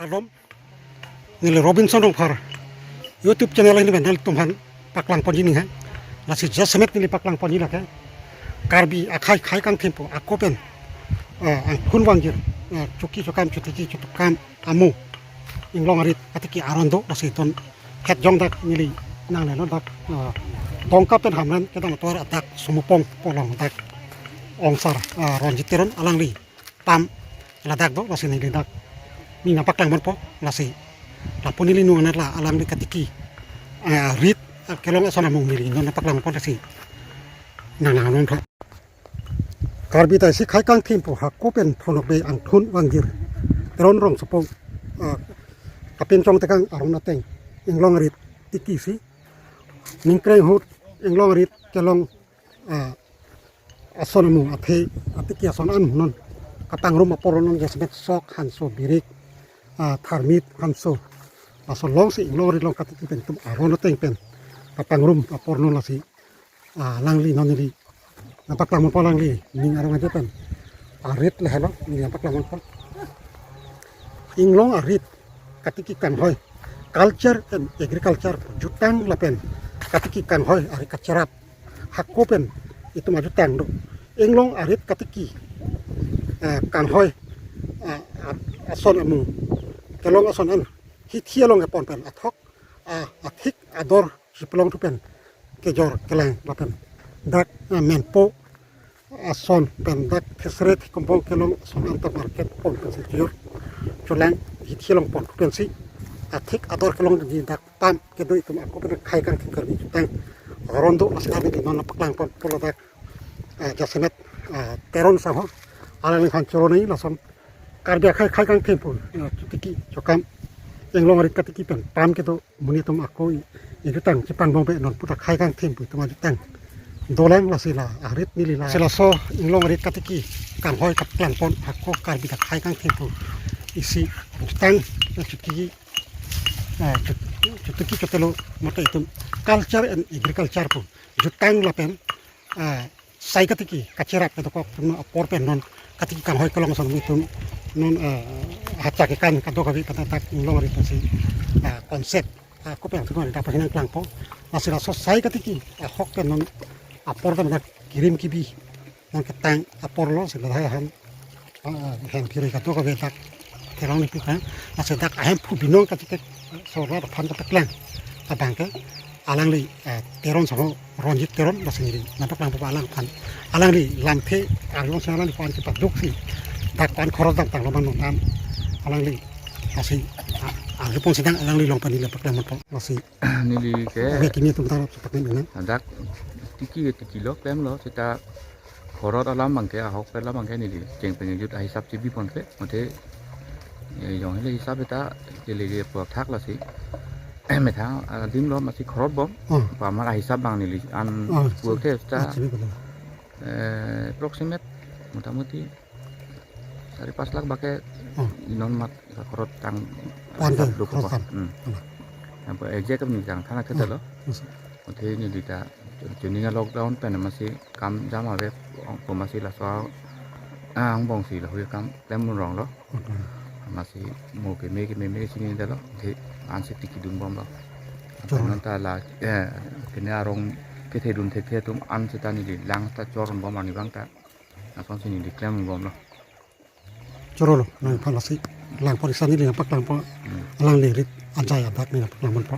Alom nili Robinson dong par YouTube channel ini benal tumhan paklang ponjini ha nasi jasemet nili paklang ponjini ha karbi akai kai kang tempo akopen ang kunwangir cuki cukam cutiki cutukam amu inglong arit atiki arondo nasi ton ket jong dak nili nang nelo dak tongkap ten hamran kita motor atak sumupong polong dak ongsar ronjiteron alangli pam ladak do nasi nili dak ni napak lang po nasi lapon nili nung anat la alam di katiki rit kelong asana mong nili non napak lang po nasi nanganon po karbi tay si kai kang timpo hakopen ponok be ang thun wangir teron rong supong kapin chong tekang arong nateng inglong rit tiki si ningkreng hut inglong rit kelong asana mong athe atiki asana an non katang rum aporonon jasmet sok hanso birik tharmit hanso aso long si inglong rit long katiki pen tum arong nateng pen katang rum aporonon lasi langli nonili nampak lang po langli ning arong aja pen arit lehelo ning nampak lang po inglong arit katiki kan hoy culture and agriculture jutang lapen katiki kan hoy ari kacerap hakopen itu majutang do inglong arit katiki kan hoy ason amu kelong ason an hithialong epon pen athok athik ador sipelong tu pen kejor keleng lapen dak menpo ason pen dak kesret kompong kelong ason antar market pon pen sejur culang hithialong pon pen si athik ador kelong di dak pam kedo itu aku pen kai kang tinggal di jutang rondo masih di non paklang pon pola dak jasemet teron saho alang han coroni lason kardia kai kang tempo tiki cokam inglong arit katiki pen pam kedo munitum aku jutang cepan bombe non puta kai kang tempo itu majutang doleng la sila arit nili la sila so inglong arit katiki kan hoy kap plan pon hakko karbi dak kai kang tempo isi jutang cuti cuti cotelo mata itu culture and agriculture pun jutang lapen sai katiki kacerap kedo kok apor pen non katiki kan hoy kolong son itu non haca ke kan kado kabi kata tak inglong arit si konsep aku pengen tuh dapat hinang klangpo masih rasa sai katiki hok pen non apor kan kirim kibi nang ketang apor lo sebelah han piri kado kabi tak terang ni kan masih tak ahem pu binong katiki sora pan tak klang abang ke alang li teron sama ronjit teron masih ni nampak lampu alang pan alang li lampe arong sana li pan cepat duk si tak pan korot tak loman non alang li masih pun sedang alang li long pan nila paklang mo masih nili ke kini tu tarap seperti ini dak tiki lo klem lo kita korot alam mangke ahok pe alam mangke nili jeng penjut hisap cibi pon ke mate yong hele hisap eta jeli puak thak la si metha dim lo masih korot bom pa mala hisap bang nili an puak te ta approximate motamuti 4-5 lakh bake non mat korot tang pandang korot apa ejek kan nih tanah kita lo mate ni dita jeninga lockdown pen masih kam jam ave masih lah soal ang bong si lah hui kam lem rong lo masih mau ke me sini dah lo ke ansik tiki dung bom lo nanti lah kena arong ke dun te tum an setani di lang ta coron bom ani bang ta asal sini di klem bom lo corolo nang palasi lang polisan ini nampak lang po lang lirit anjay adak ni nampak lang po